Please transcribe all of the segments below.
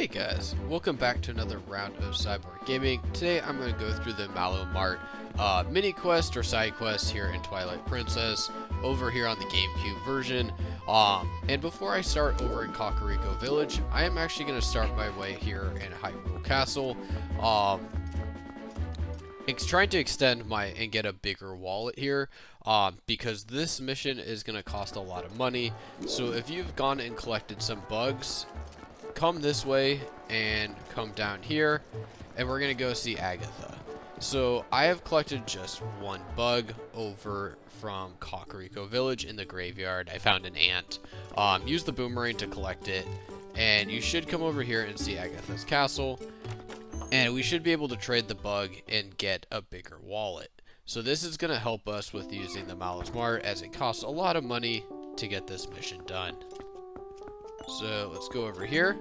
Hey guys, welcome back to another round of Cyborg Gaming. Today I'm going to go through the Marlo Mart mini quest or side quest here in Twilight Princess over here on the GameCube version. And before I start over in Kakariko Village, I am actually going to start my way here in Hyrule Castle. It's trying to extend and get a bigger wallet here, because this mission is going to cost a lot of money. So if you've gone and collected some bugs, come this way and come down here, and we're gonna go see Agatha. So I have collected just one bug over from Kakariko Village in the graveyard. I found an ant. Use the boomerang to collect it, and you should come over here and see Agatha's castle, and we should be able to trade the bug and get a bigger wallet. So this is gonna help us with using the Marlo Mart, as it costs a lot of money to get this mission done. So let's go over here.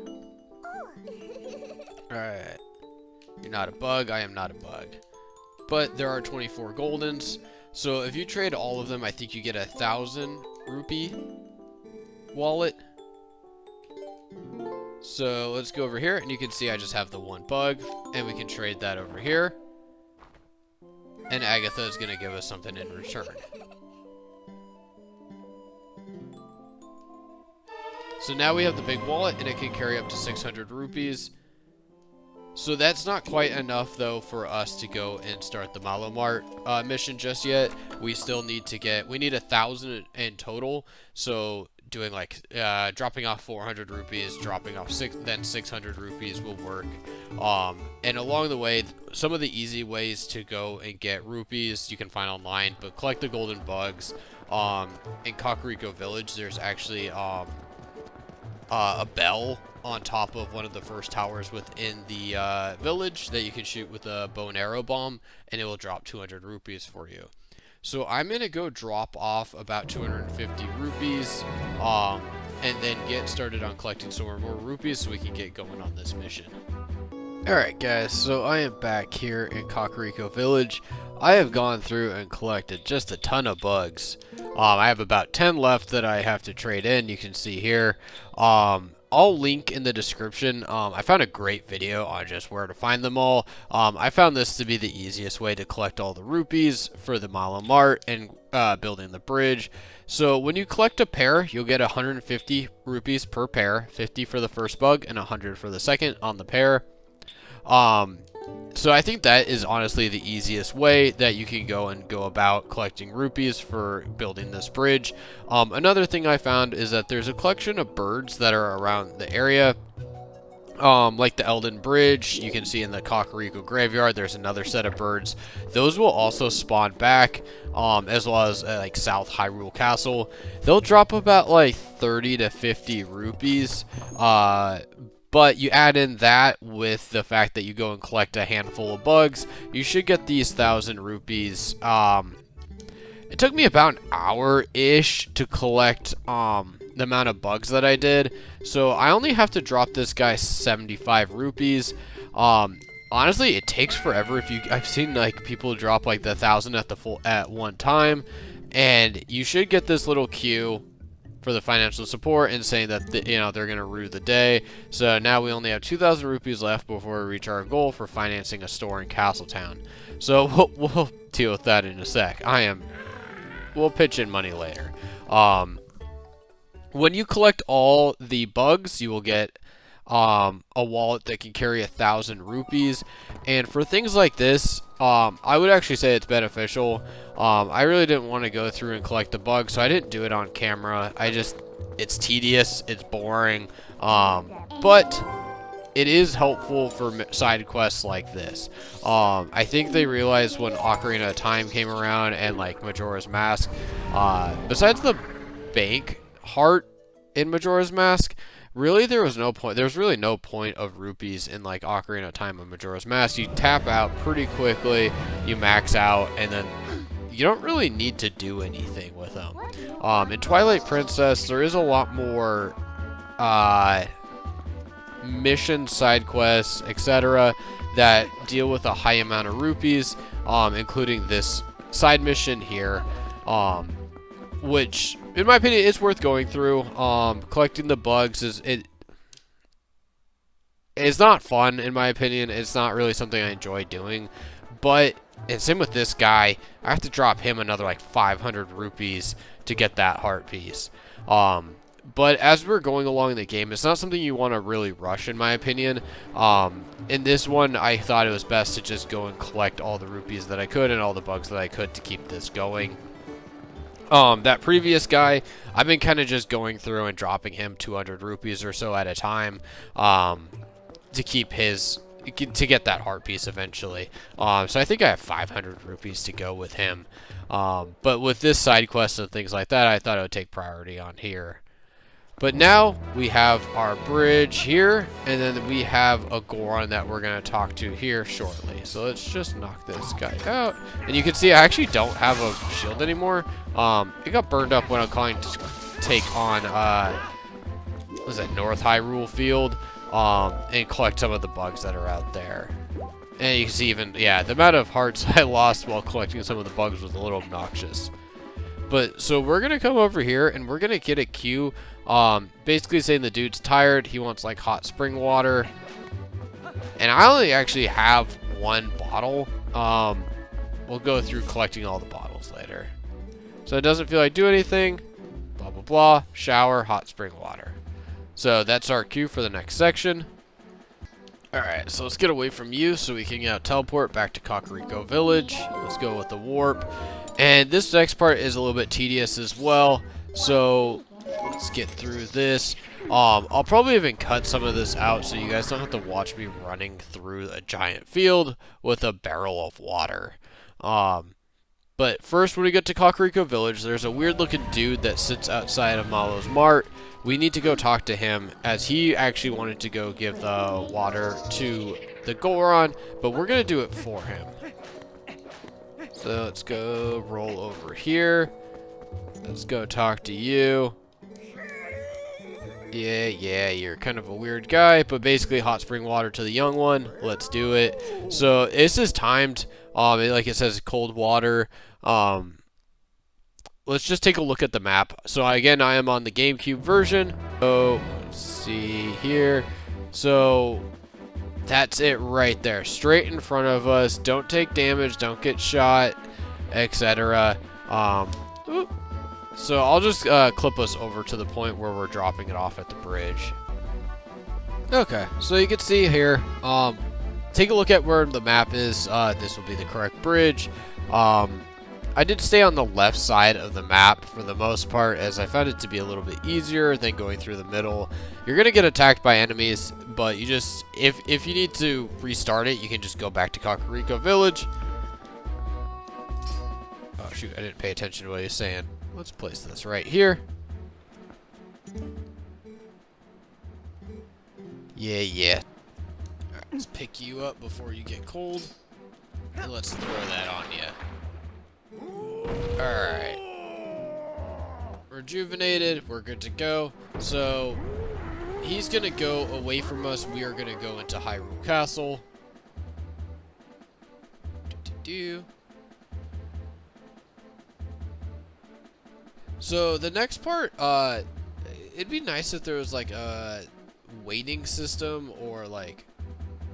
Alright. You're not a bug, I am not a bug. But there are 24 goldens. So if you trade all of them, I think you get 1,000 rupee wallet. So let's go over here, and you can see I just have the one bug, and we can trade that over here. And Agatha is going to give us something in return. So now we have the big wallet, and it can carry up to 600 rupees. So that's not quite enough, though, for us to go and start the Marlo Mart mission just yet. We still need to we need 1,000 in total. So doing like, dropping off 400 rupees, dropping off then 600 rupees will work. And along the way, some of the easy ways to go and get rupees you can find online, but collect the golden bugs. In Kakariko Village, there's actually, a bell on top of one of the first towers within the village that you can shoot with a bow and arrow bomb, and it will drop 200 rupees for you. So I'm gonna go drop off about 250 rupees, and then get started on collecting some more rupees so we can get going on this mission. Alright guys, so I am back here in Kakariko Village. I have gone through and collected just a ton of bugs. I have about 10 left that I have to trade in, you can see here. I'll link in the description. I found a great video on just where to find them all. I found this to be the easiest way to collect all the rupees for the Marlo Mart and building the bridge. So when you collect a pair, you'll get 150 rupees per pair, 50 for the first bug and 100 for the second on the pair. So I think that is honestly the easiest way that you can go about collecting rupees for building this bridge. Another thing I found is that there's a collection of birds that are around the area. Like the Elden Bridge, you can see in the Kakariko Graveyard, there's another set of birds. Those will also spawn back, as well as like South Hyrule Castle. They'll drop about like 30 to 50 rupees, but you add in that with the fact that you go and collect a handful of bugs, you should get these 1,000 rupees. It took me about an hour-ish to collect the amount of bugs that I did. So I only have to drop this guy 75 rupees. Honestly, it takes forever. I've seen like people drop like the 1,000 at one time, and you should get this little queue for the financial support and saying that they're gonna rue the day. So now we only have 2,000 rupees left before we reach our goal for financing a store in Castletown. So we'll deal with that in a sec. We'll pitch in money later. When you collect all the bugs, you will get a wallet that can carry 1,000 rupees, and for things like this, I would actually say it's beneficial. I really didn't want to go through and collect the bugs, so I didn't do it on camera. It's tedious, it's boring, but it is helpful for side quests like this. I think they realized when Ocarina of Time came around and like Majora's Mask, besides the bank heart in Majora's Mask, really there was no point. There's really no point of rupees in like Ocarina of Time and Majora's Mask. You tap out pretty quickly, you max out, and then you don't really need to do anything with them. In Twilight Princess, there is a lot more mission, side quests, etc. that deal with a high amount of rupees, including this side mission here, which in my opinion is worth going through. Collecting the bugs it's not fun in my opinion. It's not really something I enjoy doing. But, and same with this guy, I have to drop him another like 500 rupees to get that heart piece. But as we're going along in the game, it's not something you want to really rush, in my opinion. In this one, I thought it was best to just go and collect all the rupees that I could and all the bugs that I could to keep this going. That previous guy, I've been kind of just going through and dropping him 200 rupees or so at a time, to keep his, to get that heart piece eventually. So I think I have 500 rupees to go with him. But with this side quest and things like that, I thought it would take priority on here. But now we have our bridge here, and then we have a goron that we're going to talk to here shortly. So let's just knock this guy out. And you can see I actually don't have a shield anymore. It got burned up when I'm calling to take on, what was it, North Hyrule Field, and collect some of the bugs that are out there. And you can see even, yeah, the amount of hearts I lost while collecting some of the bugs was a little obnoxious. But, so we're going to come over here, and we're going to get a queue, basically saying the dude's tired, he wants, like, hot spring water. And I only actually have one bottle. We'll go through collecting all the bottles later. So it doesn't feel like do anything, blah, blah, blah, shower, hot spring water. So that's our queue for the next section. Alright, so let's get away from you so we can teleport back to Kakariko Village. Let's go with the warp. And this next part is a little bit tedious as well, so let's get through this. I'll probably even cut some of this out so you guys don't have to watch me running through a giant field with a barrel of water. But first, when we get to Kakariko Village, there's a weird looking dude that sits outside of Marlo's Mart. We need to go talk to him, as he actually wanted to go give the water to the goron, but we're going to do it for him. So let's go roll over here. Let's go talk to you. Yeah, you're kind of a weird guy, but basically hot spring water to the young one. Let's do it. So this is timed. Like it says, cold water. Let's just take a look at the map. So again, I am on the GameCube version. So let's see here. So that's it right there, straight in front of us. Don't take damage, don't get shot, etc. So I'll just clip us over to the point where we're dropping it off at the bridge. Okay, so you can see here, take a look at where the map is. This will be the correct bridge. I did stay on the left side of the map for the most part, as I found it to be a little bit easier than going through the middle. You're going to get attacked by enemies, but you just, if you need to restart it, you can just go back to Kakariko Village. Oh shoot, I didn't pay attention to what he was saying. Let's place this right here. Yeah. Alright, let's pick you up before you get cold. And let's throw that on you. Alright. Rejuvenated. We're good to go. So, he's going to go away from us. We are going to go into Hyrule Castle. So, the next part, it'd be nice if there was like a waiting system or like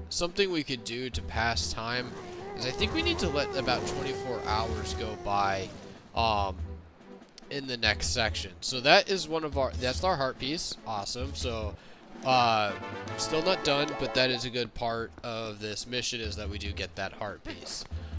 something we could do to pass time. Because I think we need to let about 24 hours go by in the next section. So that is that's our heart piece. Awesome. So still not done, but that is a good part of this mission, is that we do get that heart piece.